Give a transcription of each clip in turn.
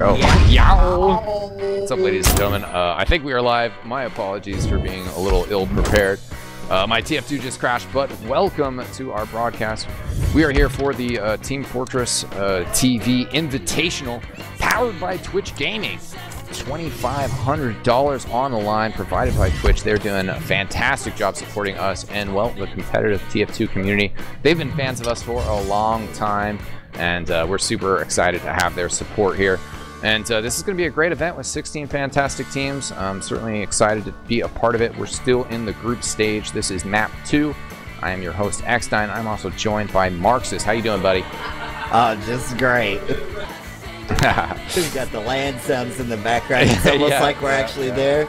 Oh, yow! What's up, ladies and gentlemen? I think we are live. My apologies for being a little ill-prepared. My TF2 just crashed, but welcome to our broadcast. We are here for the Team Fortress TV Invitational, powered by Twitch Gaming. $2,500 on the line, provided by Twitch. They're doing a fantastic job supporting us and, well, the competitive TF2 community. They've been fans of us for a long time, and we're super excited to have their support here. And this is going to be a great event with 16 fantastic teams. I'm certainly excited to be a part of it. We're still in the group stage. This is map 2. I am your host, eXtine. I'm also joined by Marxist. How you doing, buddy? Just great. We've got the land sounds in the background. It's almost like we're actually there.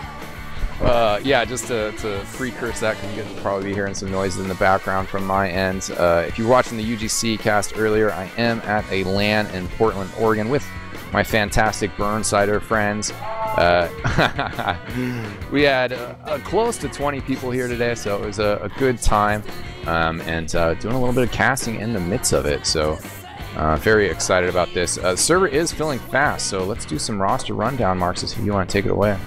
Yeah, just to pre-curse that, because you guys will probably be hearing some noises in the background from my end. If you were watching the UGC cast earlier, I am at a LAN in Portland, Oregon with my fantastic Burnsider friends. We had close to 20 people here today, so it was a good time, and doing a little bit of casting in the midst of it, so very excited about this. The server is filling fast, so let's do some roster rundown, Marxist, if you want to take it away.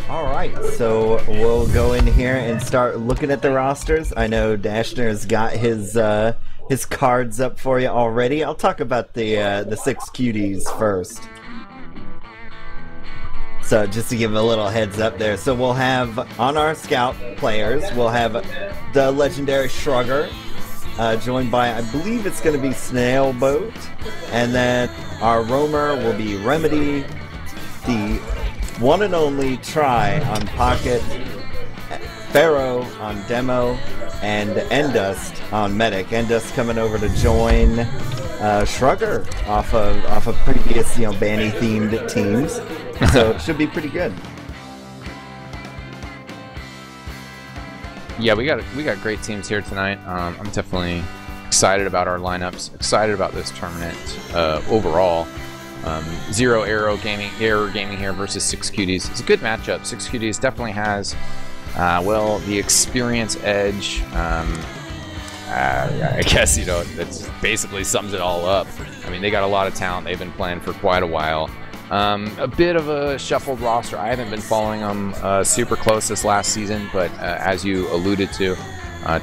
Alright, so we'll go in here and start looking at the rosters. I know Dashner's got his cards up for you already. I'll talk about the 6cuties first. So just to give a little heads up there. So we'll have, on our scout players, we'll have the legendary Shrugger, joined by, I believe it's going to be Snailboat. And then our roamer will be Remedy, the one and only Try on Pocket, Pharaoh on Demo, and Endust on Medic. Endust coming over to join Shrugger off of previous, Banny themed teams. So it should be pretty good. Yeah, we got great teams here tonight. I'm definitely excited about our lineups, excited about this tournament overall. Xero Error Gaming here versus 6cuties. It's a good matchup. 6cuties definitely has well, the experience edge. I guess that basically sums it all up. I mean, they got a lot of talent. They've been playing for quite a while. A bit of a shuffled roster. I haven't been following them super close this last season, but as you alluded to,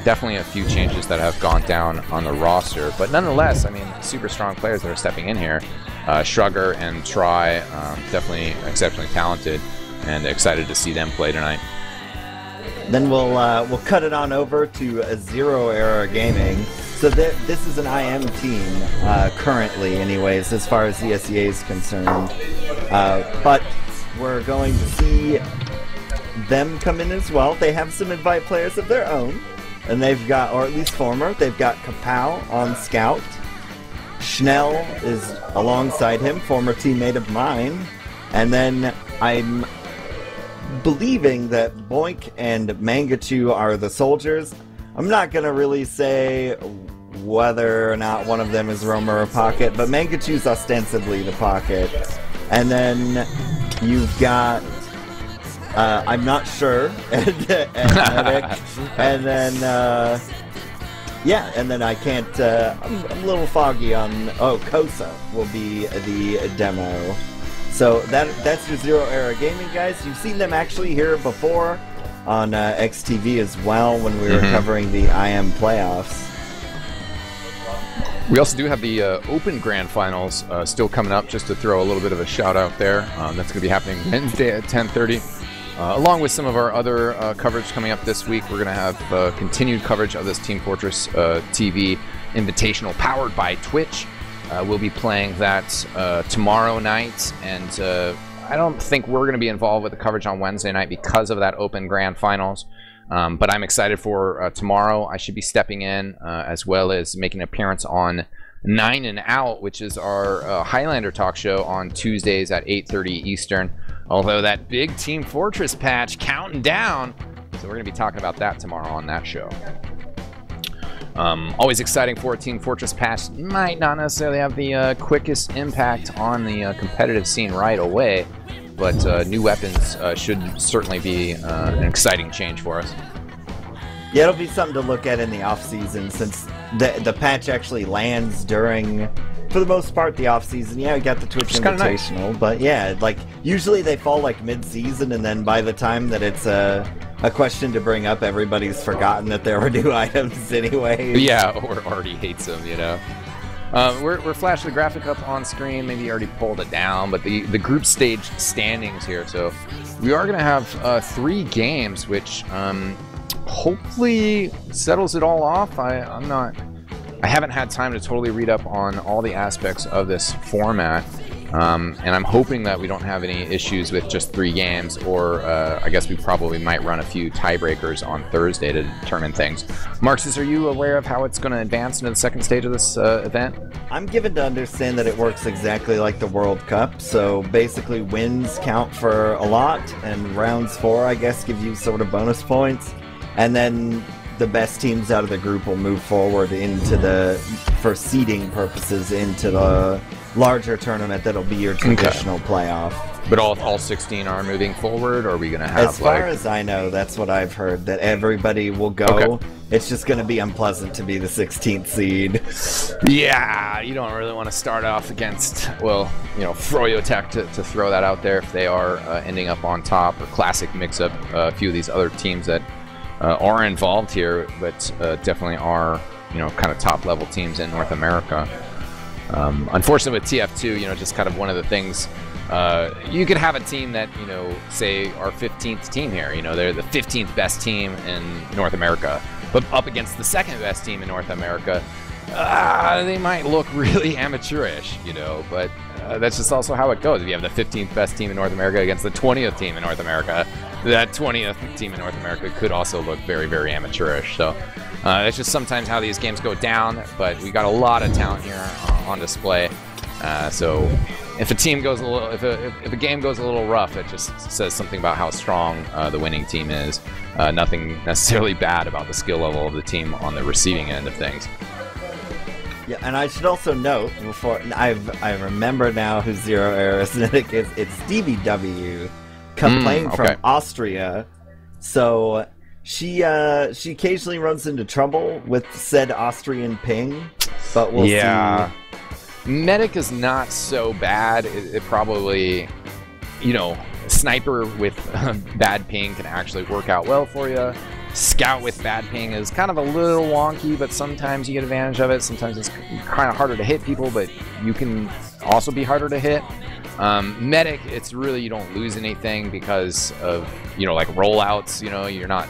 definitely a few changes that have gone down on the roster. But nonetheless, I mean, super strong players that are stepping in here. Shrugger and Try, definitely exceptionally talented, and excited to see them play tonight. Then we'll cut it on over to Xero Error Gaming. So this is an IM team currently, anyways, as far as the SEA is concerned. But we're going to see them come in as well. They have some invite players of their own, and they've got, or at least former, they've got Kapow on Scout. Schnell is alongside him, former teammate of mine, and then I'm believing that Boink and Mangachu are the soldiers. I'm not gonna really say whether or not one of them is Roamer or Pocket, but Mangachu's ostensibly the Pocket. And then you've got I'm not sure, and Medic, and then yeah, and then I can't. I'm a little foggy on. Oh, Kosa will be the demo. So that's your Xero Error Gaming, guys. You've seen them actually here before on XTV as well when we were covering the IM playoffs. We also do have the Open Grand Finals still coming up, just to throw a little bit of a shout out there. That's going to be happening Wednesday at 10:30. Along with some of our other coverage coming up this week, we're going to have continued coverage of this Team Fortress TV Invitational powered by Twitch. We'll be playing that tomorrow night, and I don't think we're going to be involved with the coverage on Wednesday night because of that Open Grand Finals. But I'm excited for tomorrow. I should be stepping in as well as making an appearance on 9 and Out, which is our Highlander talk show on Tuesdays at 8:30 Eastern. Although that big Team Fortress patch counting down, so we're going to be talking about that tomorrow on that show. Always exciting for a Team Fortress patch. Might not necessarily have the quickest impact on the competitive scene right away, but new weapons should certainly be an exciting change for us. Yeah, it'll be something to look at in the off season, since the patch actually lands during for the most part, the off-season, yeah, we got the Twitch Invitational, nice. But yeah, like, usually they fall, like, mid-season, and then by the time that it's a question to bring up, everybody's forgotten that there were new items anyway. Yeah, or already hates them, you know. We're flashing the graphic up on screen. Maybe you already pulled it down, but the group stage standings here. So we are going to have 3 games, which hopefully settles it all off. I haven't had time to totally read up on all the aspects of this format, and I'm hoping that we don't have any issues with just 3 games, or I guess we probably might run a few tiebreakers on Thursday to determine things. Marxist, are you aware of how it's going to advance into the second stage of this event? I'm given to understand that it works exactly like the World Cup, so basically wins count for a lot, and rounds 4, I guess, give you sort of bonus points, and then the best teams out of the group will move forward into for seeding purposes, into the larger tournament that'll be your traditional playoff. But all 16 are moving forward, or are we going to have, as far as I know, that's what I've heard, that everybody will go. Okay. It's just going to be unpleasant to be the 16th seed. Yeah, you don't really want to start off against, well, you know, Froyotech to throw that out there if they are ending up on top, or Classic mix up a few of these other teams that are involved here, but definitely are, you know, kind of top-level teams in North America. Unfortunately with TF2, you know, just kind of one of the things, you could have a team that, you know, say our 15th team here, you know, they're the 15th best team in North America, but up against the second best team in North America, they might look really amateurish, you know, but that's just also how it goes. If you have the 15th best team in North America against the 20th team in North America, that 20th team in North America could also look very, very amateurish. So that's just sometimes how these games go down, but we got a lot of talent here on display. So if a team goes a little, if a game goes a little rough, it just says something about how strong the winning team is. Nothing necessarily bad about the skill level of the team on the receiving end of things. Yeah, and I should also note, before I remember now who Xero Error Aesthetic is. It's DBW, playing from Austria. So she occasionally runs into trouble with said Austrian ping, but we'll see. Medic is not so bad. It probably, you know, Sniper with bad ping can actually work out well for you. Scout with bad ping is kind of a little wonky, but sometimes you get advantage of it. Sometimes it's kind of harder to hit people, but you can also be harder to hit. Medic, it's really, you don't lose anything because of, you know, like rollouts, you know,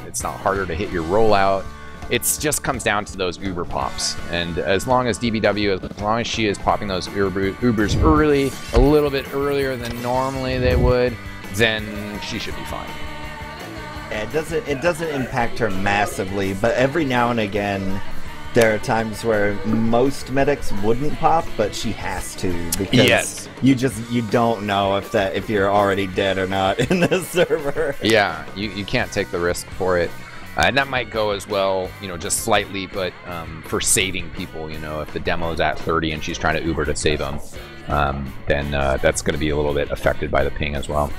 it's not harder to hit your rollout. It just comes down to those Uber pops. And as long as DBW, as long as she is popping those Ubers early, a little bit earlier than normally they would, then she should be fine. Yeah, it doesn't impact her massively, but every now and again there are times where most medics wouldn't pop, but she has to, because you don't know if you're already dead or not in the server. Yeah, you can't take the risk for it. And that might go as well, you know, just slightly, but for saving people, you know, if the demo is at 30 and she's trying to Uber to save them, then that's going to be a little bit affected by the ping as well.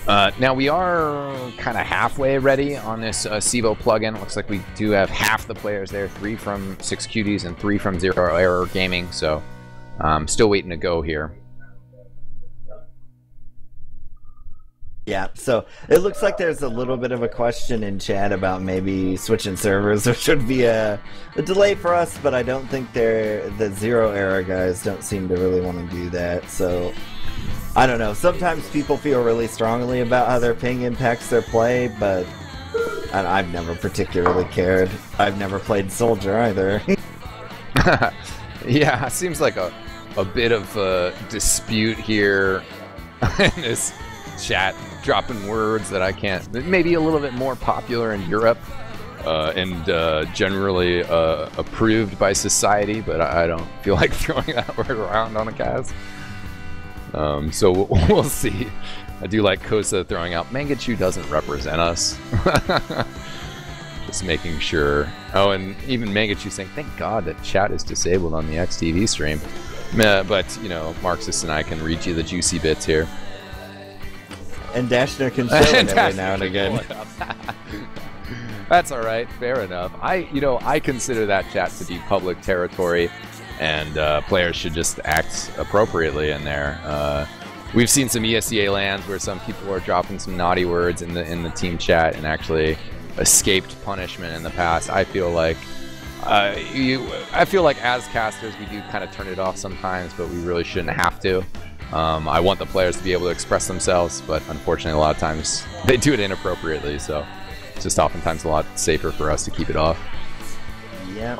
Now we are kind of halfway ready on this Xero plugin. Looks like we do have half the players there, 3 from 6cuties and 3 from Xero Error Gaming, so still waiting to go here. Yeah, so it looks like there's a little bit of a question in chat about maybe switching servers. There should be a delay for us, but I don't think the Xero Error guys don't seem to really want to do that, so I don't know. Sometimes people feel really strongly about how their ping impacts their play, but I've never particularly cared. I've never played Soldier either. Yeah, it seems like a bit of a dispute here in this chat, dropping words that I can't. Maybe a little bit more popular in Europe and generally approved by society, but I don't feel like throwing that word around on a cast. So we'll see. I do like Kosa throwing out Mangachu doesn't represent us. Just making sure. Oh, and even Mangachu saying, thank God that chat is disabled on the XTV stream. But, you know, Marxist and I can read you the juicy bits here. And Dashner can show it every now and again. That's all right. Fair enough. I consider that chat to be public territory. and players should just act appropriately in there. We've seen some ESEA lands where some people are dropping some naughty words in the team chat and actually escaped punishment in the past. I feel like as casters we do kind of turn it off sometimes, but we really shouldn't have to. I want the players to be able to express themselves, but unfortunately a lot of times they do it inappropriately, so it's just oftentimes a lot safer for us to keep it off. Yeah.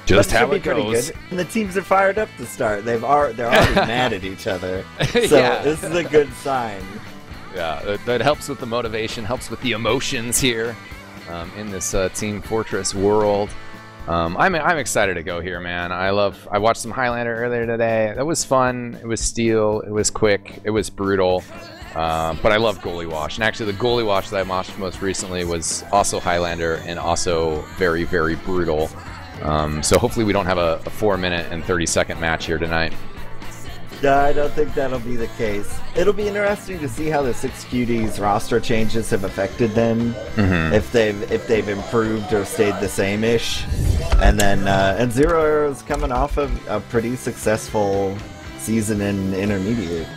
Just how it goes. Good. And the teams are fired up to start. They're already mad at each other. So Yeah. This is a good sign. Yeah, that helps with the motivation, helps with the emotions here in this Team Fortress world. I'm excited to go here, man. I watched some Highlander earlier today. That was fun. It was steel. It was quick. It was brutal. But I love goalie wash. And actually, the goalie wash that I watched most recently was also Highlander and also very, very brutal. So hopefully we don't have a 4-minute and 30-second match here tonight. No, I don't think that'll be the case. It'll be interesting to see how the 6cuties roster changes have affected them. If they've improved or stayed the same-ish. And then and Xero Aero's coming off of a pretty successful season in Intermediate.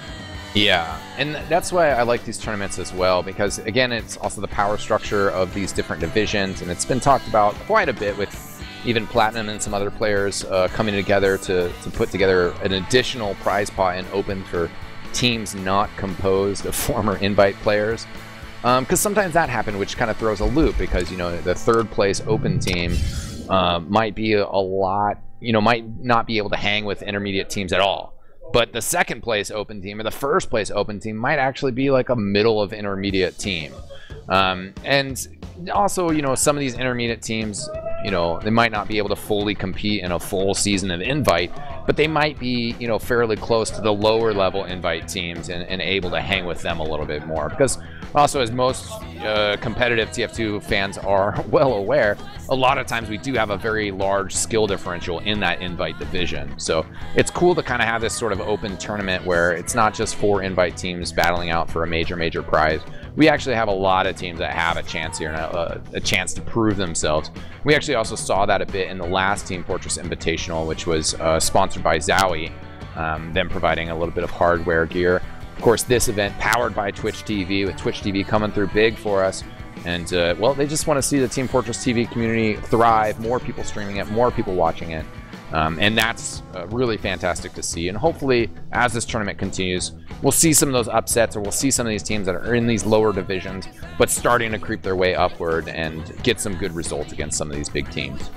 Yeah, and that's why I like these tournaments as well, because again, it's also the power structure of these different divisions, and it's been talked about quite a bit with even Platinum and some other players coming together to put together an additional prize pot and open for teams not composed of former invite players. Because sometimes that happens, which kind of throws a loop, because, you know, the third place open team might be a lot, you know, might not be able to hang with intermediate teams at all. But the second place open team or the first place open team might actually be like a middle of intermediate team. And also, you know, some of these intermediate teams, you know, they might not be able to fully compete in a full season of invite, but they might be, you know, fairly close to the lower level invite teams and able to hang with them a little bit more. Because also, as most competitive TF2 fans are well aware, a lot of times we do have a very large skill differential in that invite division. So it's cool to kind of have this sort of open tournament where it's not just 4 invite teams battling out for a major prize. We actually have a lot of teams that have a chance here, and a chance to prove themselves. We actually also saw that a bit in the last Team Fortress Invitational, which was sponsored by Zowie, them providing a little bit of hardware gear. Of course, this event powered by Twitch TV, with Twitch TV coming through big for us. And, well, they just want to see the Team Fortress TV community thrive, more people streaming it, more people watching it. And that's really fantastic to see. And hopefully, as this tournament continues, we'll see some of those upsets, or we'll see some of these teams that are in these lower divisions, but starting to creep their way upward and get some good results against some of these big teams.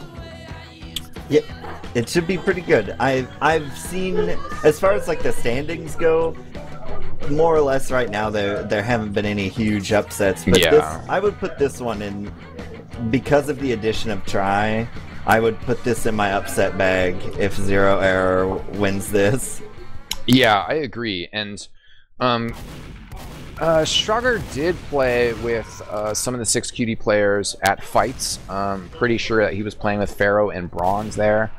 Yep, it should be pretty good. I've seen, as far as like the standings go, more or less right now there haven't been any huge upsets. But yeah, I would put this one in, because of the addition of Try, I would put this in my upset bag if Xero Aero wins this. Yeah, I agree. And Strugger did play with some of the 6cutie players at fights. Pretty sure that he was playing with Pharaoh and Bronze there.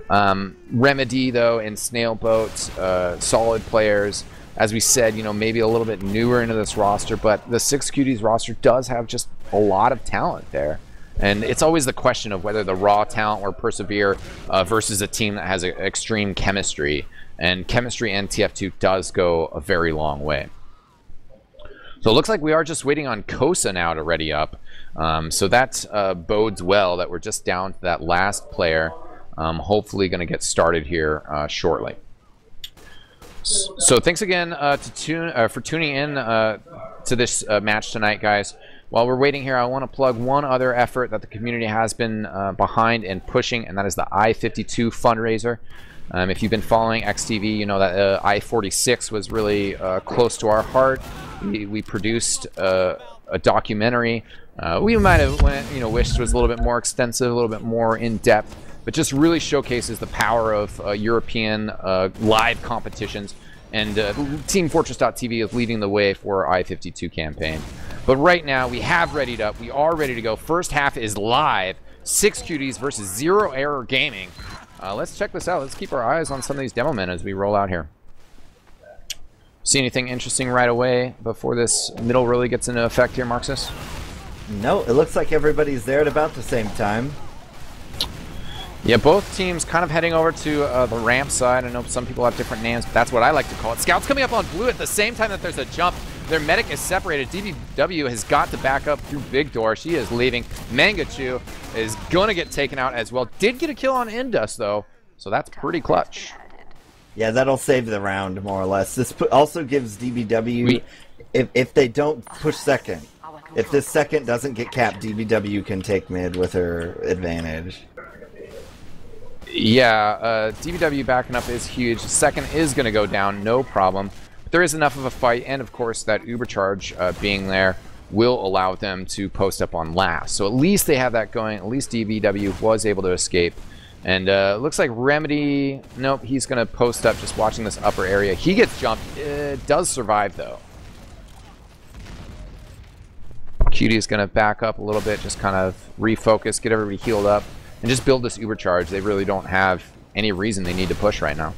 Remedy, though, and Snailboat, solid players. As we said, you know, maybe a little bit newer into this roster, but the 6cuties roster does have just a lot of talent there. And it's always the question of whether the raw talent or persevere versus a team that has extreme chemistry. And chemistry in TF2 does go a very long way. So it looks like we are just waiting on Kosa now to ready up. So that bodes well that we're just down to that last player. Hopefully going to get started here shortly. So thanks again for tuning in to this match tonight, guys. While we're waiting here, I want to plug one other effort that the community has been behind and pushing, and that is the I-52 fundraiser. If you've been following XTV, you know that I-46 was really close to our heart. We produced a documentary. We might have wished it was a little bit more extensive, a little bit more in-depth, but just really showcases the power of European live competitions. And Team Fortress.tv is leading the way for our I-52 campaign. But right now, we have readied up. We are ready to go. First half is live. 6cuties versus Xero Aero Gaming. Let's check this out. Let's keep our eyes on some of these demo men as we roll out here. See anything interesting right away before this middle really gets into effect here, Marxist? No, it looks like everybody's there at about the same time. Yeah, both teams kind of heading over to the ramp side. I know some people have different names, but that's what I like to call it. Scouts coming up on blue at the same time that there's a jump. Their medic is separated. DBW has got to back up through Big Door. She is leaving. Mangachu is going to get taken out as well. Did get a kill on Indus, though, so that's pretty clutch. Yeah, that'll save the round, more or less. This also gives DBW, if they don't push second, if this second doesn't get capped, DBW can take mid with her advantage. Yeah, DBW backing up is huge. Second is going to go down, no problem. But there is enough of a fight, and of course that Uber charge being there will allow them to post up on last. So at least they have that going. At least DBW was able to escape. And looks like Remedy, nope, he's going to post up just watching this upper area. He gets jumped, does survive though. Cutie is going to back up a little bit, just kind of refocus, get everybody healed up. And just build this Uber charge. They really don't have any reason they need to push right now.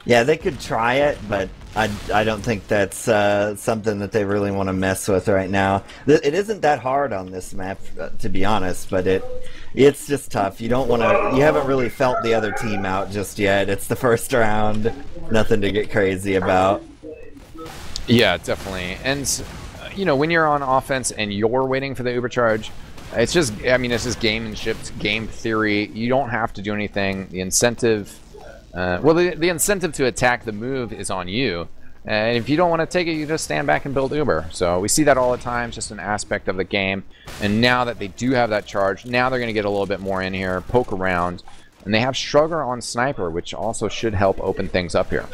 Yeah, they could try it, but I don't think that's something that they really want to mess with right now. It isn't that hard on this map, to be honest, but it's just tough. You don't want to. You haven't really felt the other team out just yet. It's the first round. Nothing to get crazy about. Yeah, definitely. And you know, when you're on offense and you're waiting for the Uber charge, it's just, I mean, it's just gamemanship, game theory. You don't have to do anything. The incentive, well, the incentive to attack the move is on you. And if you don't want to take it, you just stand back and build Uber. So we see that all the time. It's just an aspect of the game. And now that they do have that charge, now they're going to get a little bit more in here, poke around. And they have Shrugger on Sniper, which also should help open things up here.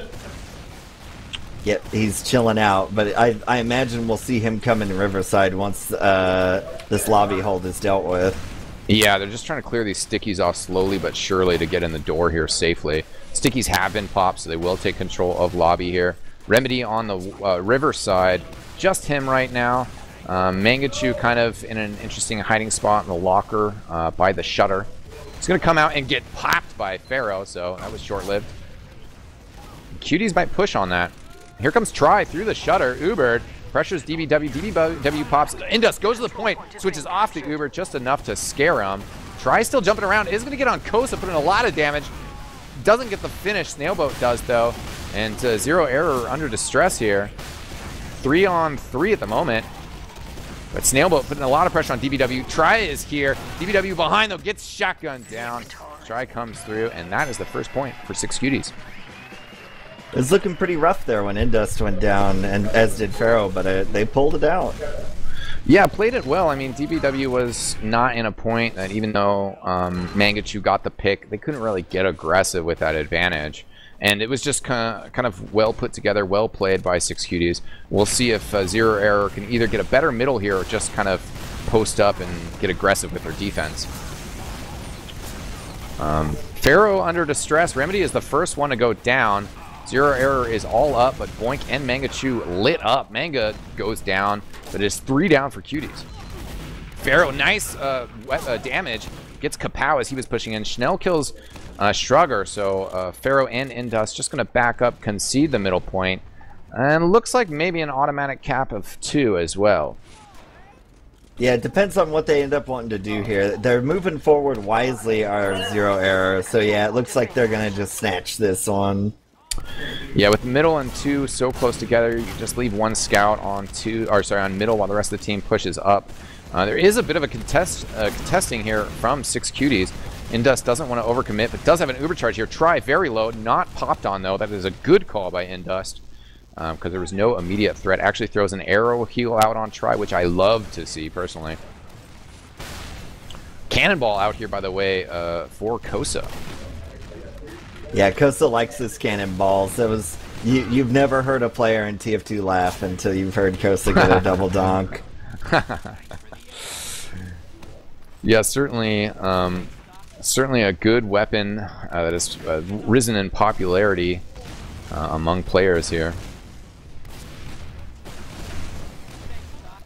Yep, he's chilling out, but I imagine we'll see him come in Riverside once this lobby hold is dealt with. Yeah, they're just trying to clear these stickies off slowly but surely to get in the door here safely. Stickies have been popped, so they will take control of lobby here. Remedy on the Riverside, just him right now. Mangachu kind of in an interesting hiding spot in the locker by the shutter. He's going to come out and get popped by Pharaoh, so that was short-lived. Cuties might push on that. Here comes Try through the shutter. Uber pressures DBW. DBW pops. Indus goes to the point. Switches off to Uber just enough to scare him. Try still jumping around. Is going to get on Kosa, putting a lot of damage. Doesn't get the finish. Snailboat does, though. And Zero Error under distress here. 3-on-3 at the moment. But Snailboat putting a lot of pressure on DBW. Try is here. DBW behind, though, gets shotgunned down. Try comes through, and that is the first point for 6cuties. It was looking pretty rough there when Indust went down, and as did Pharaoh, but they pulled it out. Yeah, played it well. I mean, DBW was not in a point that even though Mangachu got the pick, they couldn't really get aggressive with that advantage. And it was just kind of well put together, well played by 6cuties. We'll see if Zero Error can either get a better middle here or just kind of post up and get aggressive with their defense. Pharaoh under distress. Remedy is the first one to go down. Zero Error is all up, but Boink and Mangachu lit up. Manga goes down, but it's 3 down for Cuties. Pharaoh, nice damage. Gets Kapow as he was pushing in. Schnell kills Shrugger, so Pharaoh and Indus just going to back up, concede the middle point. And looks like maybe an automatic cap of 2 as well. Yeah, it depends on what they end up wanting to do here. They're moving forward wisely, our Zero Error. So yeah, it looks like they're going to just snatch this one. Yeah, with middle and 2 so close together, you just leave one scout on on middle while the rest of the team pushes up. There is a bit of a contesting here from 6cuties. Indus doesn't want to overcommit, but does have an Uber charge here. Try very low, not popped on though. That is a good call by Indus because there was no immediate threat. Actually throws an arrow heal out on Try, which I love to see personally. Cannonball out here, by the way, for Kosa. Yeah, Kosa likes his cannonballs. That was you've never heard a player in TF2 laugh until you've heard Kosa get a double donk. Yeah, certainly, certainly a good weapon that has risen in popularity among players here.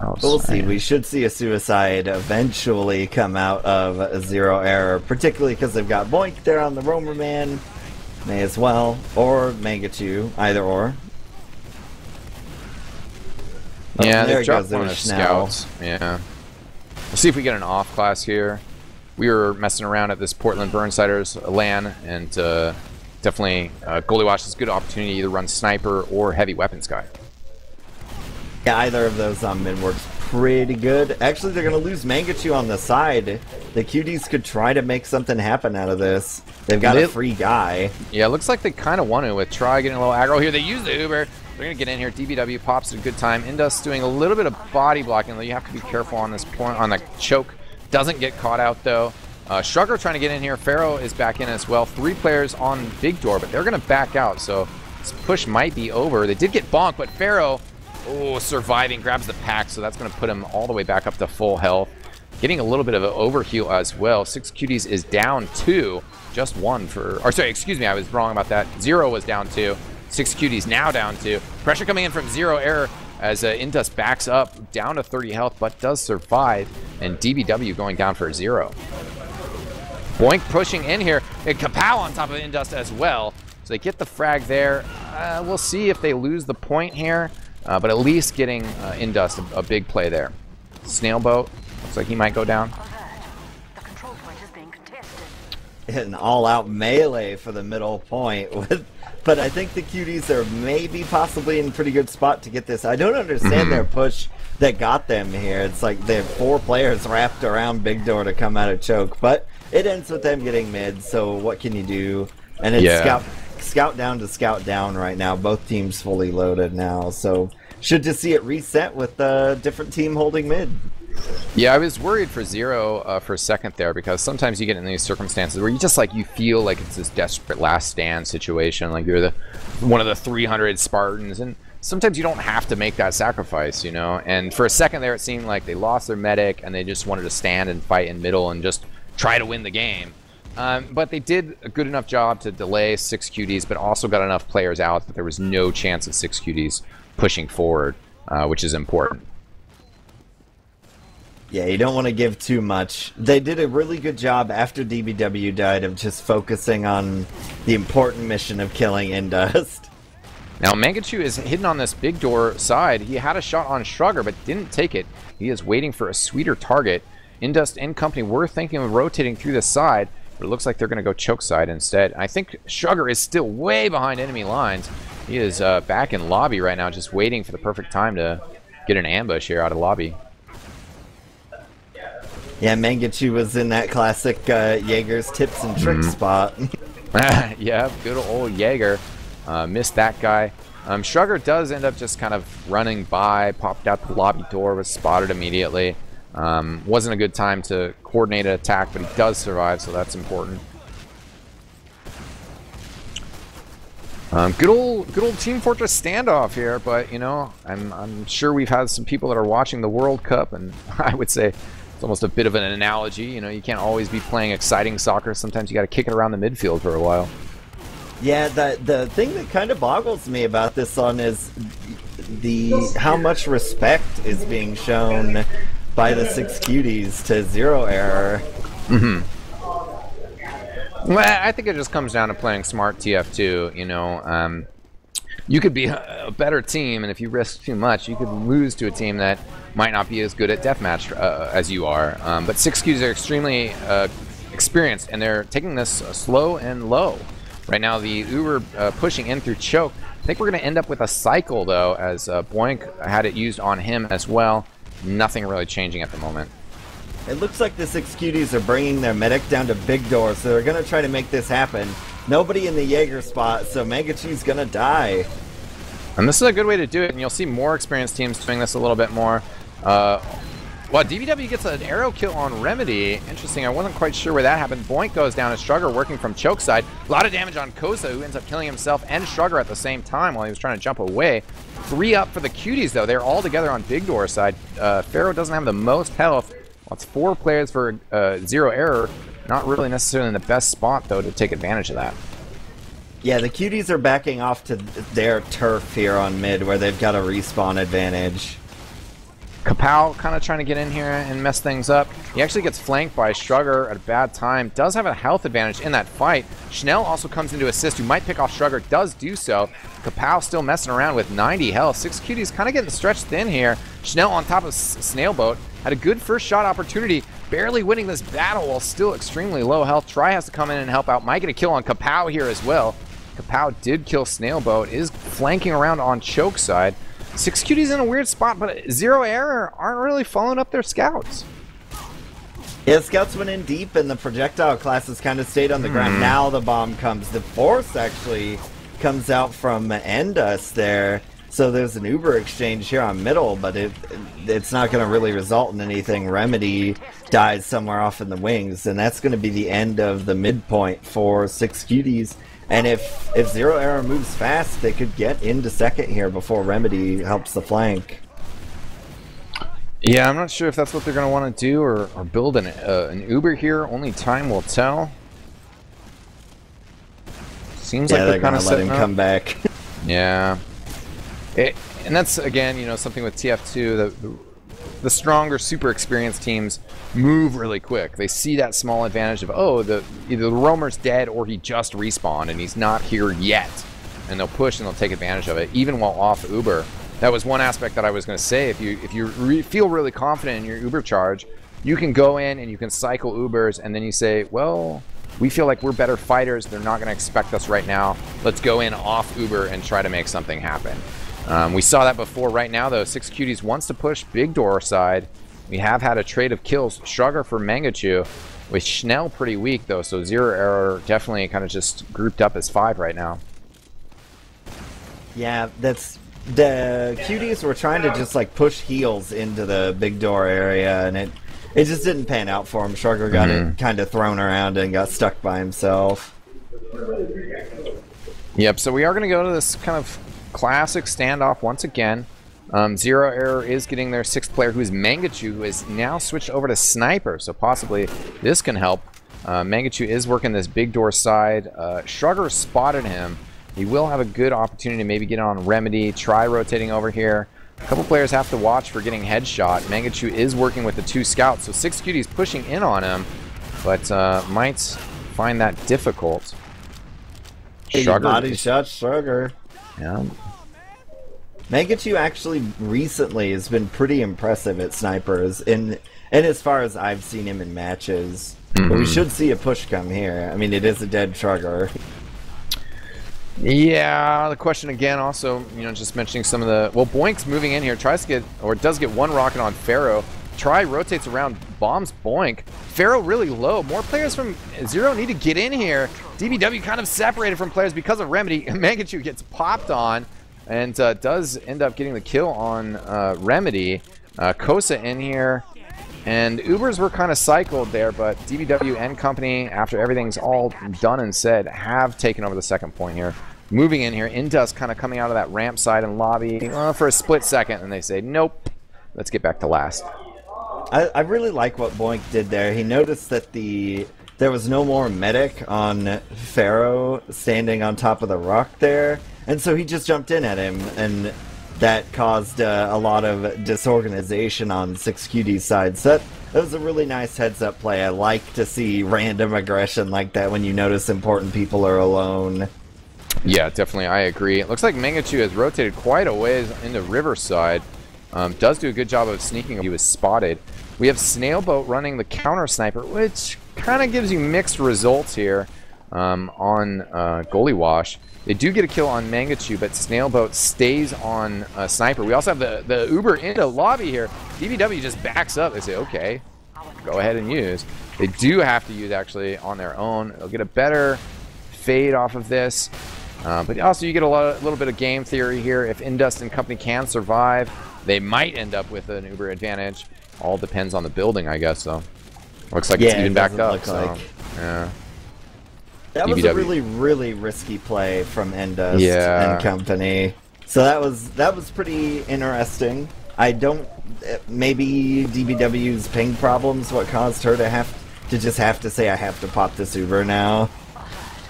Oh, we'll see. We should see a suicide eventually come out of a Zero Error, particularly because they've got Boink there on the Roamer Man. May as well, or Mangachu, either or. Yeah, there they dropped goes one of scouts. Yeah. We'll see if we get an off class here. we were messing around at this Portland Burnsiders LAN, and definitely Goalie Watch is a good opportunity to either run Sniper or Heavy Weapons guy. Yeah, either of those on mid works pretty good. Actually, they're going to lose Mangachu on the side. The Cuties could try to make something happen out of this. They've got a free guy. Yeah, it looks like they kind of want to with Try getting a little aggro here. They use the Uber. They're going to get in here. DBW pops at a good time. Indus doing a little bit of body blocking, though you have to be careful on this point. On the choke. Doesn't get caught out, though. Shrugger trying to get in here. Pharaoh is back in as well. 3 players on Big Door, but they're going to back out, so this push might be over. They did get bonked, but Pharaoh, surviving, grabs the pack, so that's going to put him all the way back up to full health. Getting a little bit of an overheal as well. 6cuties is down 2. Just 1 for... Or sorry, excuse me, I was wrong about that. Xero was down 2. 6cuties now down 2. Pressure coming in from Xero Error as Indus backs up down to 30 health, but does survive. And DBW going down for 0. Boink pushing in here. And Kapow on top of Indus as well. So they get the frag there. We'll see if they lose the point here. But at least getting Indus a big play there. Snailboat. Looks like he might go down. The control point is being contested. An all-out melee for the middle point. But I think the Cuties are maybe possibly in a pretty good spot to get this. I don't understand their push that got them here. It's like they have 4 players wrapped around Big Door to come out of choke. But it ends with them getting mid, so what can you do? And it's scout down to scout down right now. Both teams fully loaded now, so should just see it reset with a different team holding mid. Yeah, I was worried for Xero for a second there, because sometimes you get in these circumstances where you just you feel like it's this desperate last stand situation, like you're one of the 300 Spartans, and sometimes you don't have to make that sacrifice, you know. And for a second there, it seemed like they lost their medic and they just wanted to stand and fight in middle and just try to win the game. But they did a good enough job to delay 6cuties, but also got enough players out that there was no chance of 6cuties pushing forward, which is important. Yeah, you don't want to give too much. They did a really good job after DBW died of just focusing on the important mission of killing Indus. Now, Mangachu is hidden on this Big Door side. He had a shot on Shrugger, but didn't take it. He is waiting for a sweeter target. Indus and company were thinking of rotating through the side, but it looks like they're going to go choke side instead. I think Shrugger is still way behind enemy lines. He is back in lobby right now, just waiting for the perfect time to get an ambush here out of lobby. Yeah, Mangachu was in that classic Jaeger's tips and tricks spot. Yeah, good old Jaeger. Missed that guy. Shrugger does end up just kind of running by, popped out the lobby door, was spotted immediately. Wasn't a good time to coordinate an attack, but he does survive, so that's important. Good old Team Fortress standoff here, but you know, I'm sure we've had some people that are watching the World Cup, and I would say it's almost a bit of an analogy. You know, you can't always be playing exciting soccer. Sometimes you got to kick it around the midfield for a while. Yeah, the thing that kind of boggles me about this one is how much respect is being shown by the 6cuties to Xero Error. Well, I think it just comes down to playing smart TF2. You know, you could be a better team, and if you risk too much, you could lose to a team that might not be as good at deathmatch as you are. But 6cuties are extremely experienced, and they're taking this slow and low. Right now, the Uber pushing in through choke. I think we're going to end up with a cycle, though, as Boink had it used on him as well. Nothing really changing at the moment. It looks like the 6cuties are bringing their medic down to Big Door, so they're going to try to make this happen. Nobody in the Jaeger spot, so Mangachu's going to die. And this is a good way to do it, and you'll see more experienced teams doing this a little bit more. Well, DBW gets an arrow kill on Remedy. Interesting, I wasn't quite sure where that happened. Boink goes down as Shrugger working from choke side. A lot of damage on Kosa, who ends up killing himself and Shrugger at the same time while he was trying to jump away. 3 up for the Cuties, though. They're all together on Big Door side. Pharaoh doesn't have the most health. Well, it's 4 players for Xero Error. Not really necessarily in the best spot, though, to take advantage of that. Yeah, the Cuties are backing off to their turf here on mid, where they've got a respawn advantage. Kapow kind of trying to get in here and mess things up. He actually gets flanked by Shrugger at a bad time. Does have a health advantage in that fight. Schnell also comes in to assist, who might pick off Shrugger. Does do so. Kapow still messing around with 90 health. 6cuties kind of getting stretched thin here. Schnell on top of Snailboat. had a good first shot opportunity, barely winning this battle while still extremely low health. Try has to come in and help out. Might get a kill on Kapow here as well. Kapow did kill Snailboat, is flanking around on choke side. 6cuties in a weird spot, but Xero Error aren't really following up their scouts. Yeah, scouts went in deep, and the projectile classes kind of stayed on the ground. Now the bomb comes. The force actually comes out from Endus there. So there's an Uber exchange here on middle, but it's not going to really result in anything. Remedy dies somewhere off in the wings, and that's going to be the end of the midpoint for 6cuties. And if Xero Error moves fast, they could get into second here before Remedy helps the flank. Yeah, I'm not sure if that's what they're going to want to do, or build an Uber here. Only time will tell. Seems like they're kind going of to let him come back. Yeah. And that's, again, you know, something with TF2, the stronger, super experienced teams move really quick. They see that small advantage of, oh, either the roamer's dead or he just respawned and he's not here yet. And they'll push and they'll take advantage of it, even while off Uber. That was one aspect that I was going to say. If you feel really confident in your Uber charge, you can go in and you can cycle Ubers, and then you say, well, we feel like we're better fighters. They're not going to expect us right now. Let's go in off Uber and try to make something happen. We saw that before. Right now, though, 6cuties wants to push big door side. We have had a trade of kills. Shrugger for Mangachu, with Schnell pretty weak, though, so Xero Error definitely kind of just grouped up as 5 right now. Yeah, that's... The cuties were trying to just like push heals into the big door area, and it just didn't pan out for him. Shrugger got it kind of thrown around and got stuck by himself. Yep, so we are going to go to this kind of classic standoff once again. Xero Error is getting their 6th player, who is Mangachu, who has now switched over to Sniper, so possibly this can help. Mangachu is working this big door side. Shrugger spotted him. He will have a good opportunity to maybe get on Remedy, try rotating over here. A couple players have to watch for getting headshot. Mangachu is working with the 2 scouts, so 6cuties pushing in on him, but might find that difficult. Shrugger body shot Shrugger. Yeah. Mangachu actually recently has been pretty impressive at snipers, and as far as I've seen him in matches. But we should see a push come here. I mean, it is a dead Shrugger. Yeah, the question again also, you know, just mentioning some of the... Well, Boink's moving in here, tries to get, or does get one rocket on Pharaoh. Try rotates around, bombs Boink. Pharaoh really low. More players from Xero need to get in here. DBW kind of separated from players because of Remedy. Mangachu gets popped on and does end up getting the kill on Remedy. Kosa in here. And Ubers were kind of cycled there, but DBW and company, after everything's all done and said, have taken over the second point here. Moving in here, Indus kind of coming out of that ramp side and lobby for a split second, and they say, nope, let's get back to last. I really like what Boink did there. He noticed that there was no more medic on Pharaoh standing on top of the rock there, and so he just jumped in at him, and that caused a lot of disorganization on 6cuties' side. So that was a really nice heads-up play. I like to see random aggression like that when you notice important people are alone. Yeah, definitely, I agree. It looks like Mangachu has rotated quite a ways into Riverside. Does do a good job of sneaking. He was spotted. We have Snailboat running the counter sniper, which kind of gives you mixed results here on Goalie Wash. They do get a kill on Mangachu, but Snailboat stays on Sniper. We also have the Uber into lobby here. DBW just backs up. They say, okay, go ahead and use. They do have to use, actually, on their own. They'll get a better fade off of this. But also, you get a little bit of game theory here. If Indust and company can survive, they might end up with an Uber advantage. All depends on the building, I guess, though. Looks like it's even back up. So, yeah. That was a really, really risky play from Endust and company. So that was pretty interesting. I don't... Maybe DBW's ping problems what caused her to just have to say, I have to pop this Uber now.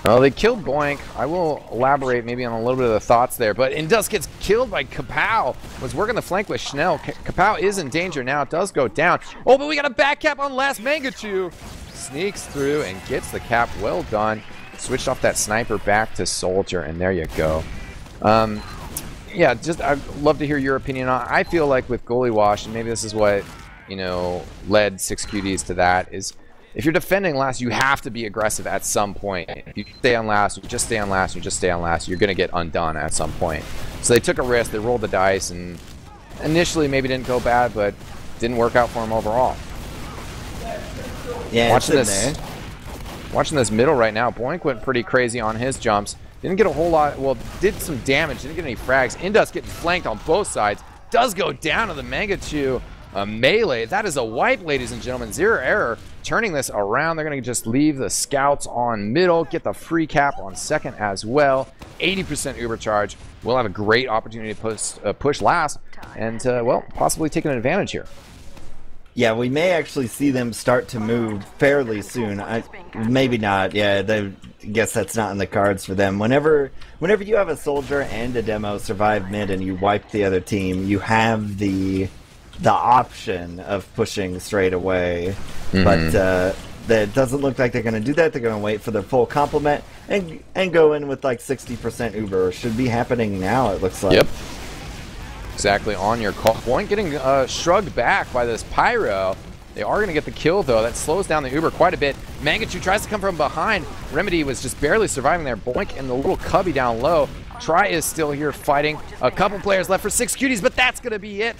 Well, they killed Boink. I will elaborate maybe on a little bit of the thoughts there. But Indus gets killed by Kapow. Was working the flank with Schnell. Kapow is in danger now. It does go down. Oh, but we got a back cap on last Mangachu. Sneaks through and gets the cap. Well done. Switched off that sniper back to soldier, and there you go. Yeah, just I'd love to hear your opinion on. I feel like with Goalie Wash, and maybe this is what you know, led 6cuties to that is if you're defending last, you have to be aggressive at some point. If you stay on last, you just stay on last, you just stay on last, you're going to get undone at some point. So they took a risk, they rolled the dice, and initially maybe didn't go bad, but didn't work out for them overall. Yeah, Watching this middle right now, Boink went pretty crazy on his jumps. Didn't get a whole lot, well, did some damage, didn't get any frags. Indus getting flanked on both sides. Does go down to the Mangachu melee. That is a wipe, ladies and gentlemen. Xero Error turning this around. They're going to just leave the scouts on middle, get the free cap on second as well. 80% Uber charge. We'll have a great opportunity to push last and, well, possibly take an advantage here. Yeah, we may actually see them start to move fairly soon. Maybe not. Yeah, I guess that's not in the cards for them. Whenever you have a soldier and a demo survive mid and you wipe the other team, you have the option of pushing straight away. But that doesn't look like they're going to do that. They're going to wait for their full complement and go in with like 60% Uber. Should be happening now, it looks like. Yep. Exactly on your call. Point getting shrugged back by this Pyro. They are going to get the kill, though. That slows down the Uber quite a bit. Mangachu tries to come from behind. Remedy was just barely surviving there. Boink and the little cubby down low. Try is still here fighting. A couple players left for 6cuties, but that's going to be it.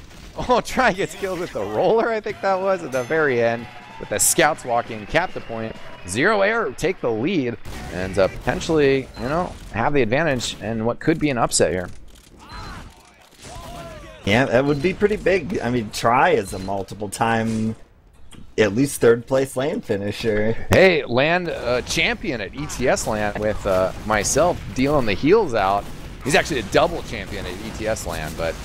Oh, Try gets killed with the roller, I think that was, at the very end. With the scouts walking, cap the point. Xero Error take the lead and potentially, you know, have the advantage in what could be an upset here. Yeah, that would be pretty big. I mean, Try is a multiple-time, at least third-place land finisher. Hey, land champion at ETS land with myself dealing the heels out. He's actually a double champion at ETS land, but,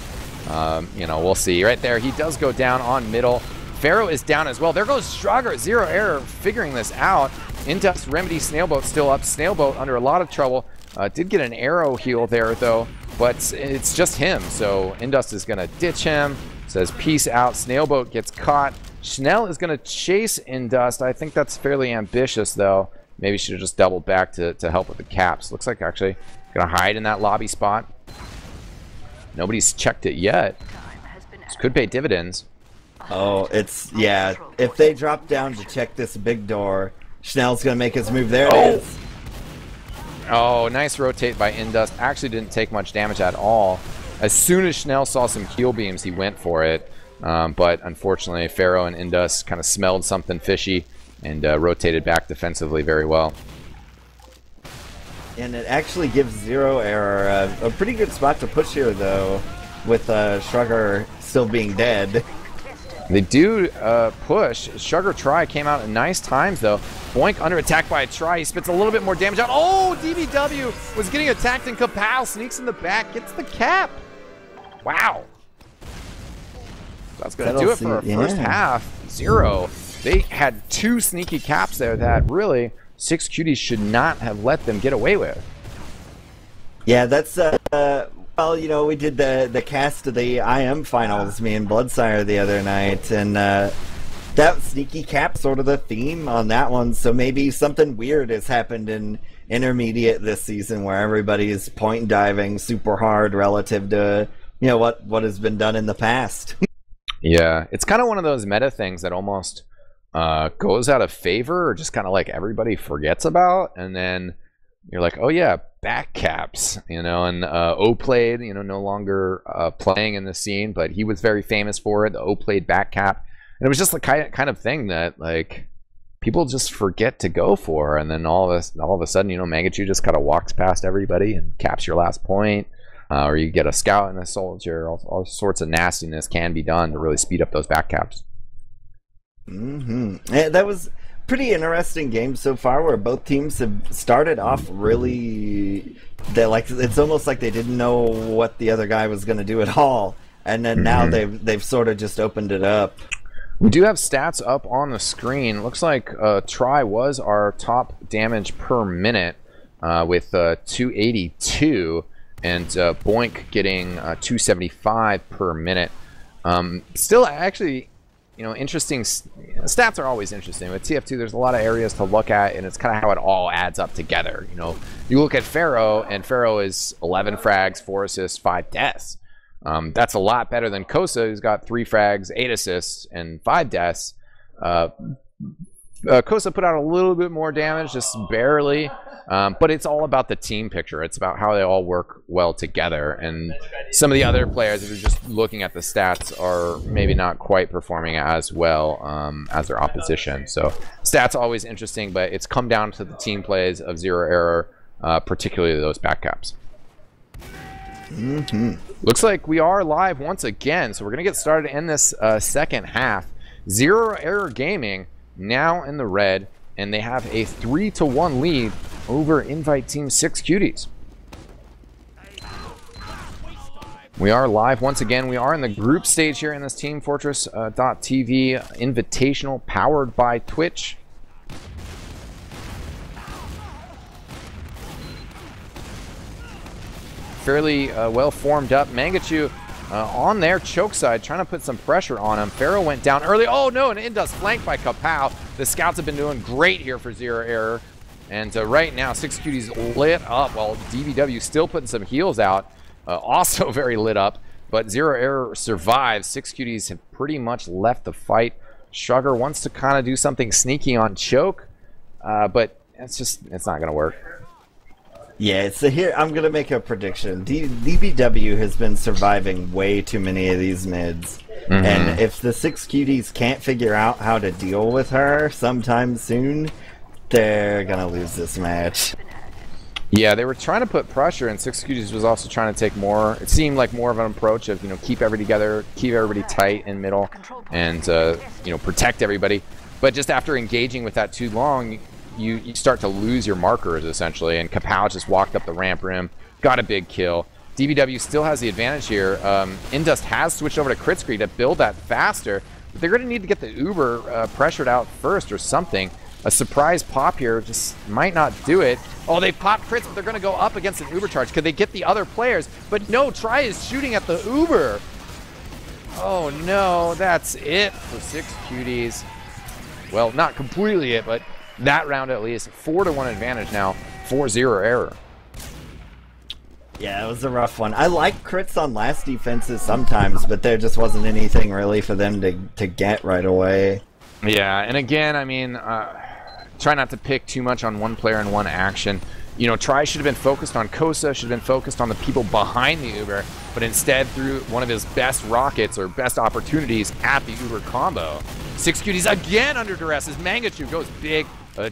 you know, we'll see. Right there, he does go down on middle. Pharaoh is down as well. There goes Strugger. Xero Error figuring this out. Indus, Remedy, Snailboat still up. Snailboat under a lot of trouble. Did get an arrow heal there, though. But it's just him, so Indus is going to ditch him. Says peace out. Snailboat gets caught. Schnell is going to chase Indus. I think that's fairly ambitious, though. Maybe should have just doubled back to help with the caps. Looks like actually going to hide in that lobby spot. Nobody's checked it yet. This could pay dividends. Oh, it's, yeah. If they drop down to check this big door, Schnell's going to make his move. There it is. Oh, nice rotate by Indus. Actually didn't take much damage at all. As soon as Schnell saw some heal beams, he went for it. But unfortunately, Pharaoh and Indus kind of smelled something fishy and rotated back defensively very well. And it actually gives Xero Error a pretty good spot to push here, though, with Shrugger still being dead. They do push. Sugar Try came out at nice times, though. Boink under attack by a Try. He spits a little bit more damage out. Oh, DBW was getting attacked, and Kapow sneaks in the back, gets the cap. Wow. That's going to do it for our first half. Xero. They had two sneaky caps there that really 6cuties should not have let them get away with. Yeah, that's... well, you know, we did the cast of the IM finals, me and Bloodsire, the other night, and that sneaky cap sort of the theme on that one, so maybe something weird has happened in intermediate this season where everybody is point diving super hard relative to, you know, what has been done in the past. Yeah, it's kind of one of those meta things that almost goes out of favor or just kind of like everybody forgets about, and then you're like, oh yeah, back caps, you know, and O-Played, you know, no longer playing in the scene, but he was very famous for it, the O-Played back cap. And it was just the kind of thing that, like, people just forget to go for, and then all of a sudden, you know, Mangachu just kind of walks past everybody and caps your last point, or you get a scout and a soldier. All sorts of nastiness can be done to really speed up those back caps. Yeah, that was pretty interesting game so far, where both teams have started off really, it's almost like they didn't know what the other guy was going to do at all, and then now they've sort of just opened it up. We do have stats up on the screen. Looks like Try was our top damage per minute with 282, and Boink getting 275 per minute. Still, actually, you know, interesting. Stats are always interesting. With TF2, there's a lot of areas to look at, and it's kind of how it all adds up together. You know, you look at Pharaoh, and Pharaoh is 11 frags, 4 assists, 5 deaths. That's a lot better than Kosa, who's got 3 frags, 8 assists, and 5 deaths. Kosa put out a little bit more damage, just barely, but it's all about the team picture. It's about how they all work well together, and some of the other players, if you're just looking at the stats, are maybe not quite performing as well as their opposition. So stats always interesting, but it's come down to the team plays of Zero Error, particularly those backcaps. Looks like we are live once again, so we're going to get started in this second half. Zero Error Gaming now in the red, and they have a 3-1 lead over Invite Team 6cuties. We are live once again. We are in the group stage here in this Team Fortress .tv Invitational powered by Twitch. Fairly well formed up. Mangachu on their choke side, trying to put some pressure on him. Pharaoh went down early. Oh no, and Indus flanked by Kapow. The scouts have been doing great here for Zero Error. And right now, 6cuties lit up while DBW still putting some heals out. Also very lit up, but Zero Error survives. 6cuties have pretty much left the fight. Sugar wants to kind of do something sneaky on choke, but it's not going to work. Yeah, so here I'm gonna make a prediction. DBW has been surviving way too many of these mids, and if the 6cuties can't figure out how to deal with her sometime soon, they're gonna lose this match. Yeah, they were trying to put pressure, and 6cuties was also trying to take more. It seemed like more of an approach of, you know, keep everybody together, keep everybody tight in middle, and you know, protect everybody. But just after engaging with that too long, you start to lose your markers, essentially, and Kapow just walked up the ramp rim, got a big kill. DBW still has the advantage here. Indust has switched over to crit screen to build that faster, but they're going to need to get the Uber pressured out first or something. A surprise pop here just might not do it. Oh, they popped crits, but they're going to go up against an Uber charge. Could they get the other players? But no, Try is shooting at the Uber. Oh no, that's it for 6cuties. Well, not completely it, but that round at least. 4-1 advantage now for Zero Error. Yeah, it was a rough one. I like crits on last defenses sometimes, but there just wasn't anything really for them to get right away. Yeah, and again, I mean, try not to pick too much on one player and one action. You know, Try should have been focused on Kosa, should have been focused on the people behind the Uber, but instead threw one of his best rockets or best opportunities at the Uber combo. 6cuties again under duress as Mangachu goes big.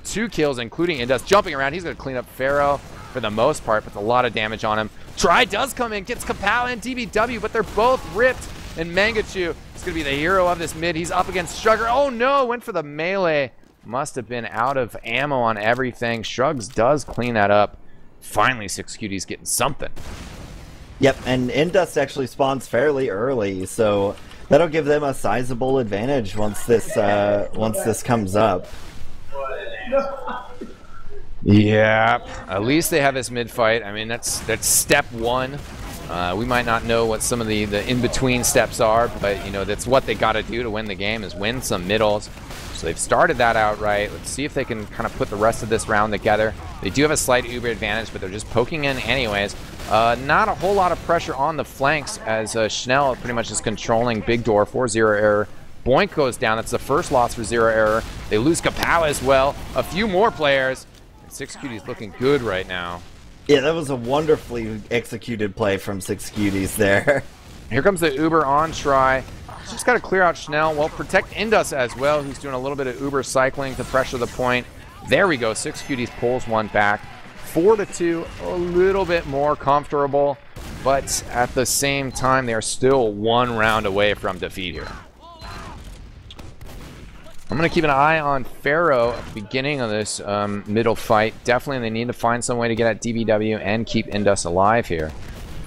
2 kills, including Indus jumping around. He's going to clean up Pharaoh for the most part, puts a lot of damage on him. Try does come in, gets Kapow and DBW, but they're both ripped. And Mangachu is going to be the hero of this mid. He's up against Sugar. Oh no, went for the melee. Must have been out of ammo on everything. Shrugs does clean that up. Finally, 6cuties getting something. Yep, and Indus actually spawns fairly early, so that'll give them a sizable advantage once this comes up. Yeah, at least they have this mid fight. I mean, that's step one. We might not know what some of the in-between steps are, but you know, that's what they got to do to win the game, is win some middles. So they've started that out right. Let's see if they can kind of put the rest of this round together. They do have a slight Uber advantage, but they're just poking in anyways. Not a whole lot of pressure on the flanks as Schnell pretty much is controlling big door for Zero Error. Boink goes down. That's the first loss for Zero Error. They lose Kapow as well. A few more players. 6cuties looking good right now. Yeah, that was a wonderfully executed play from 6cuties there. Here comes the Uber on Try. Just got to clear out Schnell. Well, protect Indus as well, who's doing a little bit of Uber cycling to pressure the point. There we go. 6cuties pulls one back. 4-2, a little bit more comfortable, but at the same time, they are still one round away from defeat here. I'm going to keep an eye on Pharaoh at the beginning of this middle fight. Definitely they need to find some way to get at DBW and keep Indus alive here.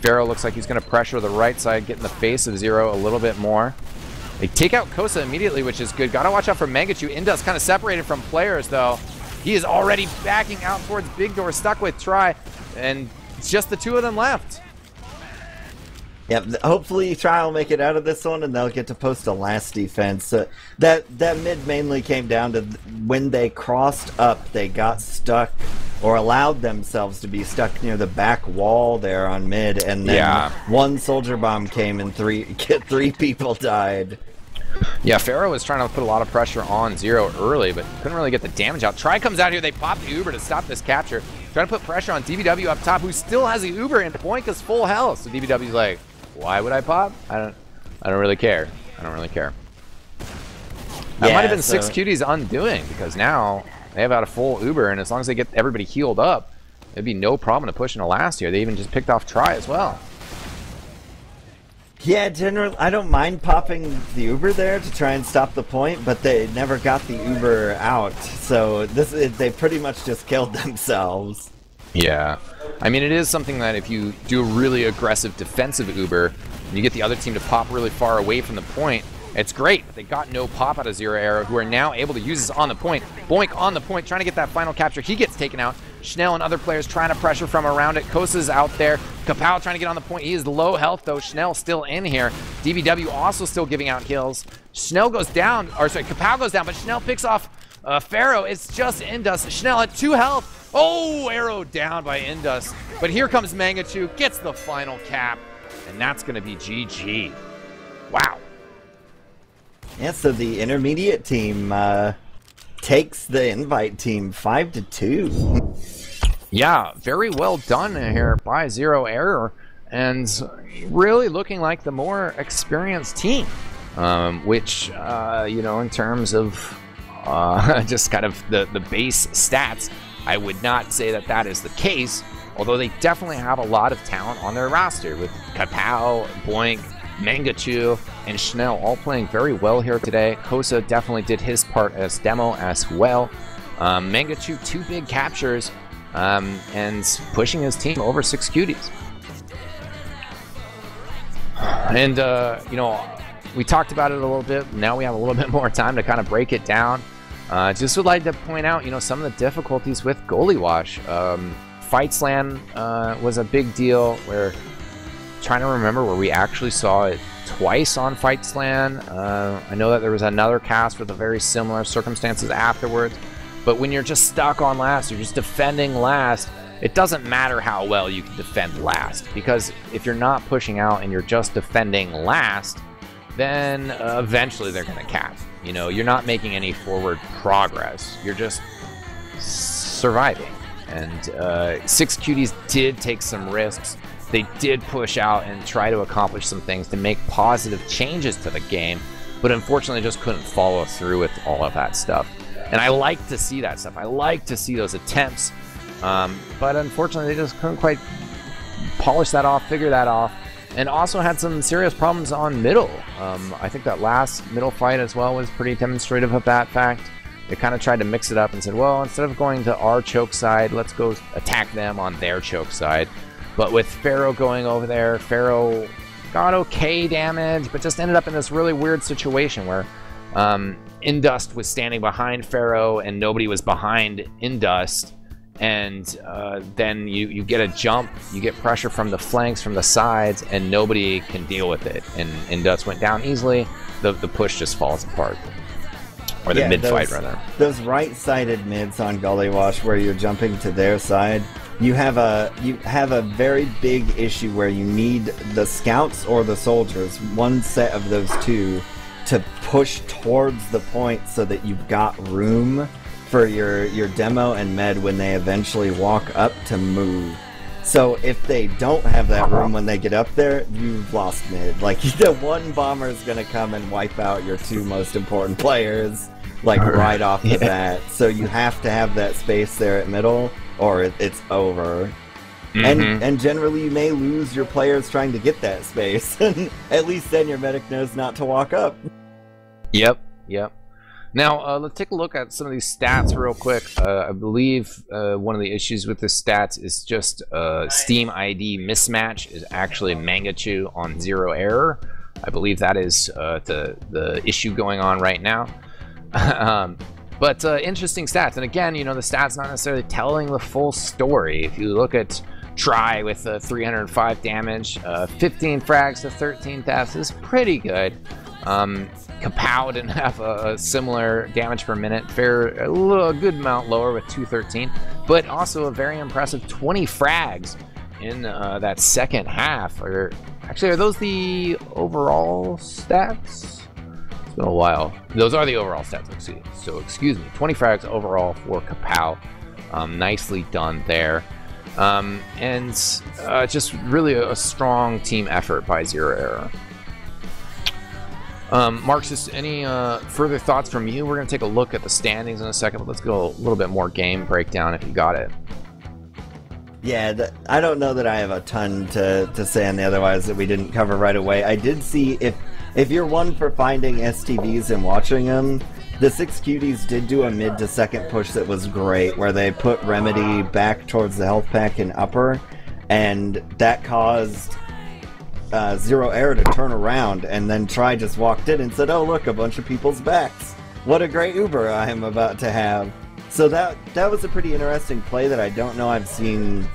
Pharaoh looks like he's going to pressure the right side, get in the face of Zero a little bit more. They take out Kosa immediately, which is good. Got to watch out for Mangachu. Indus kind of separated from players, though. He is already backing out towards Big Door, stuck with Try, and it's just the two of them left. Yeah, hopefully Try will make it out of this one, and they'll get to post a last defense. That mid mainly came down to when they crossed up, they got stuck, or allowed themselves to be stuck near the back wall there on mid, and then one soldier bomb came and three people died. Yeah, Xero was trying to put a lot of pressure on Xero early, but couldn't really get the damage out. Try comes out here, they pop the Uber to stop this capture. Trying to put pressure on DBW up top, who still has the Uber, and Boink is full health. So DBW's like, why would I pop? I don't really care. I don't really care. That might have been 6cuties undoing, because now they have out a full Uber, and as long as they get everybody healed up, it'd be no problem to push in a last here. They even just picked off Try as well. Yeah, generally, I don't mind popping the Uber there to try and stop the point, but they never got the Uber out, so they pretty much just killed themselves. Yeah. I mean, it is something that if you do a really aggressive defensive Uber, and you get the other team to pop really far away from the point, it's great. They got no pop out of Xero Era, who are now able to use this on the point. Boink on the point, trying to get that final capture. He gets taken out. Schnell and other players trying to pressure from around it. Kosa's out there. Kapow trying to get on the point. He is low health, though. Schnell still in here. DBW also still giving out kills. Schnell goes down, or sorry, Kapow goes down, but Schnell picks off Xero. It's just Indus. Schnell at 2 health. Oh, arrow down by Indus. But here comes Mangachu, gets the final cap, and that's going to be GG. Wow. Yeah, so the intermediate team takes the invite team 5-2. Yeah, very well done here by Xero Error, and really looking like the more experienced team, which, you know, in terms of just kind of the base stats, I would not say that that is the case, although they definitely have a lot of talent on their roster with Kapow, Boink, Mangachu, and Schnell all playing very well here today. Kosa definitely did his part as demo as well. Mangachu, 2 big captures, and pushing his team over 6cuties. And, you know, we talked about it a little bit. Now we have a little bit more time to kind of break it down. Just would like to point out, you know, some of the difficulties with Goalie Wash. Fight Slam was a big deal where, trying to remember where we actually saw it twice on Fight Slam. I know that there was another cast with a very similar circumstances afterwards, but when you're just stuck on last, you're just defending last, it doesn't matter how well you can defend last, because if you're not pushing out and you're just defending last, then eventually they're going to cap. You know, you're not making any forward progress. You're just surviving. And 6cuties did take some risks. They did push out and try to accomplish some things to make positive changes to the game, but unfortunately just couldn't follow through with all of that stuff. And I like to see that stuff. I like to see those attempts, but unfortunately they just couldn't quite polish that off, figure that off, and also had some serious problems on middle. I think that last middle fight as well was pretty demonstrative of that fact. They kind of tried to mix it up and said, well, instead of going to our choke side, let's go attack them on their choke side. But with Xero going over there, Xero got okay damage, but just ended up in this really weird situation where Indust was standing behind Xero and nobody was behind Indust. And then you get a jump, you get pressure from the flanks, from the sides, and nobody can deal with it. And Indust went down easily. The push just falls apart. Or the mid-fight, rather. Those right-sided mids on Gully Wash where you're jumping to their side, you have a very big issue where you need the scouts or the soldiers, one set of those two, to push towards the point so that you've got room for your demo and med when they eventually walk up to move. So if they don't have that room when they get up there, you've lost mid. Like, the one bomber is going to come and wipe out your 2 most important players, like, right off the bat. So you have to have that space there at middle, or it's over. And generally you may lose your players trying to get that space. At least then your medic knows not to walk up. Yep. Now, let's take a look at some of these stats real quick. I believe one of the issues with the stats is just Steam ID mismatch is actually Mangachu on Xero Error. I believe that is the issue going on right now. But interesting stats. And again, you know, the stats not necessarily telling the full story. If you look at try with 305 damage, 15 frags to 13 deaths is pretty good. Kapow didn't have a similar damage per minute, a good amount lower with 213, but also a very impressive 20 frags in that second half. Actually, are those the overall stats? It's been a while. Those are the overall stats, so excuse me. 20 frags overall for Kapow. Nicely done there. And just really a strong team effort by Xero Era. Marxist, any further thoughts from you? We're going to take a look at the standings in a second, but let's go a little bit more game breakdown if you got it. Yeah, I don't know that I have a ton to say on the otherwise that we didn't cover right away. I did see, if you're one for finding STVs and watching them, the 6cuties did do a mid to second push that was great, where they put Remedy back towards the health pack in upper, and that caused Xero Era to turn around, and then Try just walked in and said, "Oh look, a bunch of people's backs. What a great Uber I am about to have." So that was a pretty interesting play that I don't know I've seen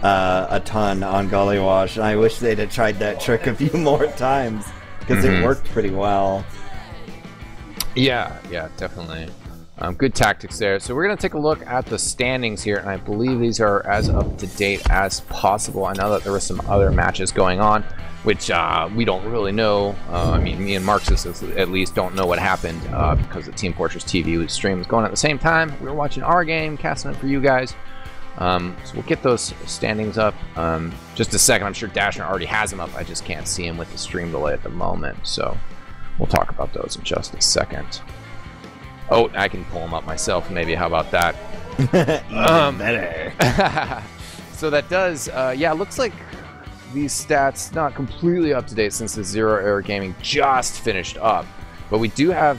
a ton on Gollywash, and I wish they'd have tried that trick a few more times, because it worked pretty well. Yeah, definitely. Good tactics there. So we're going to take a look at the standings here, and I believe these are as up to date as possible. I know that there were some other matches going on, which we don't really know. I mean, me and Marxist at least don't know what happened because the Team Fortress TV stream was going at the same time. We were watching our game, casting it for you guys. So we'll get those standings up. Just a second. I'm sure Dashner already has them up. I just can't see him with the stream delay at the moment. So we'll talk about those in just a second. Oh, I can pull them up myself, maybe. How about that? Even better. So that does, yeah, looks like these stats not completely up to date since the Xero Era Gaming just finished up. But we do have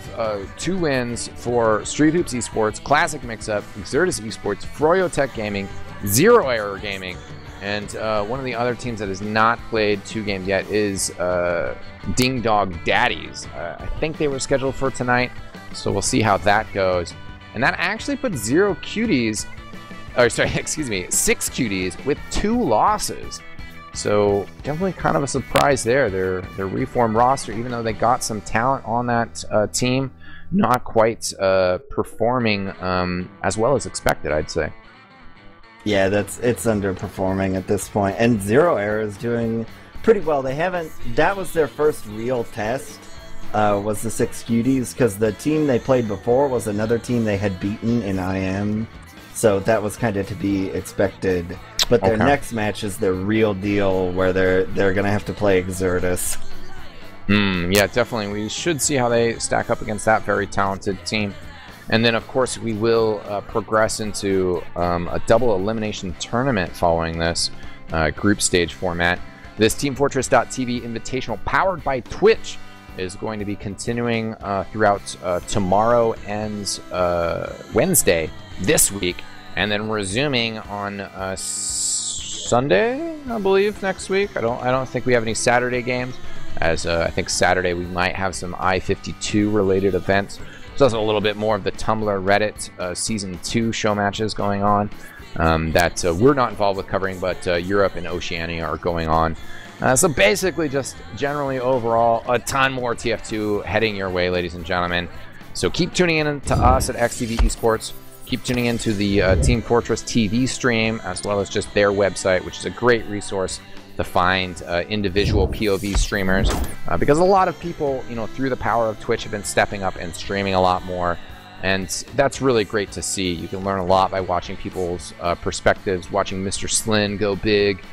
2 wins for Street Hoops Esports, Classic Mixup, Xertus Esports, Froyo Tech Gaming, Xero Era Gaming, and one of the other teams that has not played 2 games yet is Ding Dog Daddies. I think they were scheduled for tonight, so we'll see how that goes. And that actually put 6cuties with 2 losses. So definitely kind of a surprise there. Their reformed roster, even though they got some talent on that team, not quite performing as well as expected, I'd say. Yeah, it's underperforming at this point. And Xero Era is doing pretty well. That was their first real test, was the 6cuties, because the team they played before was another team they had beaten in IM. So that was kind of to be expected. But their next match is their real deal, where they're going to have to play Xertus. Yeah, definitely. We should see how they stack up against that very talented team. And then, of course, we will progress into a double elimination tournament following this group stage format. This Team Fortress.tv Invitational, powered by Twitch, is going to be continuing throughout tomorrow and Wednesday this week, and then resuming on Sunday, I believe, next week. I don't think we have any Saturday games, as I think Saturday we might have some I-52 related events. There's also a little bit more of the Tumblr Reddit Season 2 show matches going on that we're not involved with covering, but Europe and Oceania are going on. So basically, just generally overall, a ton more TF2 heading your way, ladies and gentlemen. So keep tuning in to us at XTV Esports. Keep tuning into the Team Fortress TV stream, as well as just their website, which is a great resource to find individual POV streamers, because a lot of people, through the power of Twitch, have been stepping up and streaming a lot more, and that's really great to see. You can learn a lot by watching people's perspectives, watching Mr. Slin go big,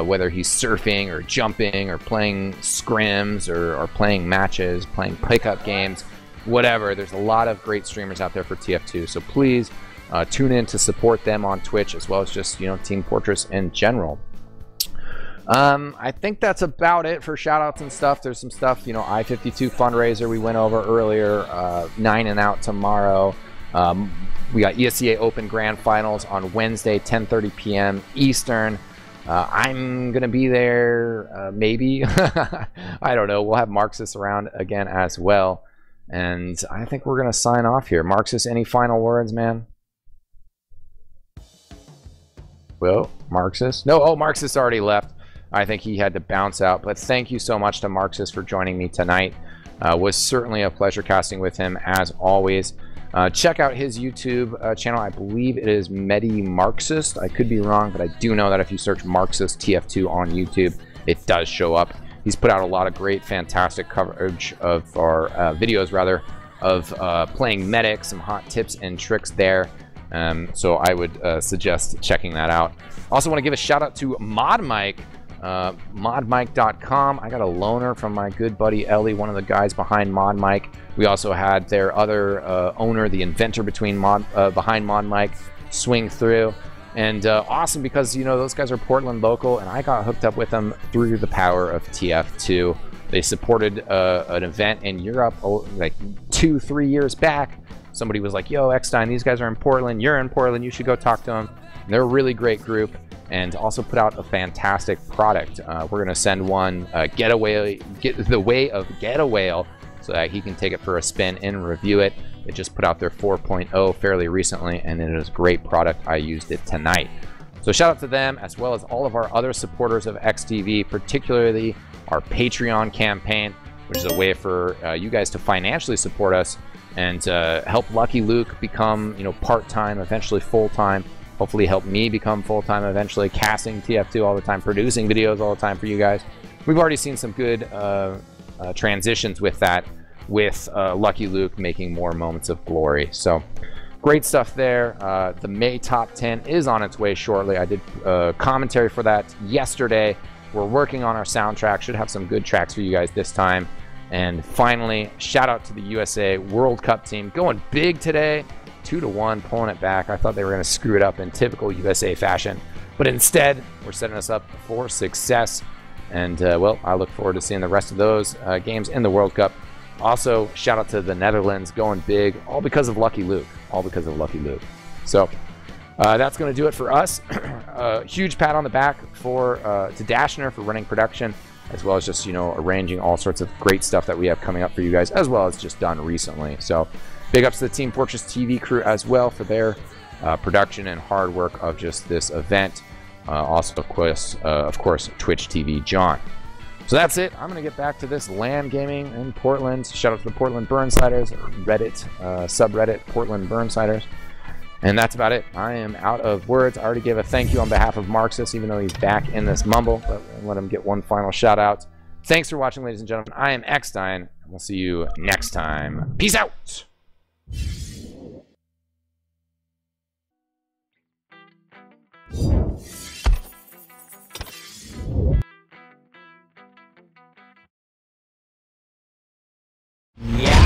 whether he's surfing or jumping or playing scrims or playing matches, playing pickup games, whatever. There's a lot of great streamers out there for TF2, so please tune in to support them on Twitch, as well as just Team Fortress in general. I think that's about it for shoutouts and stuff. There's some stuff, I-52 fundraiser we went over earlier, 9 and out tomorrow. We got ESEA Open Grand Finals on Wednesday, 10:30 p.m. Eastern. I'm gonna be there, maybe. I don't know. We'll have Marxist around again as well. And I think we're gonna sign off here. Marxist, any final words, man? Well, Marxist. No, oh, Marxist already left. I think he had to bounce out. But thank you so much to Marxist for joining me tonight. Was certainly a pleasure casting with him, as always. Check out his YouTube channel. I believe it is Medi Marxist. I could be wrong, but I do know that if you search Marxist TF2 on YouTube, it does show up. He's put out a lot of great, fantastic coverage of our videos, rather, of playing Medic, some hot tips and tricks there. So I would suggest checking that out. Also want to give a shout out to ModMike, modmike.com. I got a loaner from my good buddy Ellie, one of the guys behind ModMike. We also had their other owner, the inventor behind ModMike, swing through. And awesome, because, you know, those guys are Portland local, and I got hooked up with them through the power of TF2. They supported an event in Europe like 2-3 years back. Somebody was like, yo, eXtine, these guys are in Portland. You're in Portland. You should go talk to them. And they're a really great group, and also put out a fantastic product. We're going to send one the way of Get a Whale, so that he can take it for a spin and review it. They just put out their 4.0 fairly recently, and it is a great product. I used it tonight. So shout out to them, as well as all of our other supporters of XTV, particularly our Patreon campaign, which is a way for you guys to financially support us and help Lucky Luke become, you know, part-time, eventually full-time. Hopefully help me become full-time eventually, casting TF2 all the time, producing videos all the time for you guys. We've already seen some good transitions with that, with Lucky Luke making more moments of glory. So great stuff there. The May Top 10 is on its way shortly. I did commentary for that yesterday. We're working on our soundtrack. Should have some good tracks for you guys this time. And finally, shout out to the USA World Cup team, going big today, 2-1, pulling it back. I thought they were going to screw it up in typical USA fashion, but instead, we're setting us up for success. And well, I look forward to seeing the rest of those games in the World Cup. Also, shout out to the Netherlands, going big, all because of Lucky Luke. All because of Lucky Luke. So that's going to do it for us. Huge pat on the back to Dashner for running production, as well as just, you know, arranging all sorts of great stuff that we have coming up for you guys, as well as just done recently. So big ups to the Team Fortress TV crew as well for their production and hard work of just this event. Also, of course, Twitch TV John. So that's it. I'm going to get back to this LAN gaming in Portland. Shout out to the Portland Burnsiders, Reddit subreddit Portland Burnsiders. And that's about it. I am out of words. I already gave a thank you on behalf of Marxist, even though he's back in this mumble. But I'll let him get one final shout out. Thanks for watching, ladies and gentlemen. I am eXtine. We'll see you next time. Peace out. Yeah.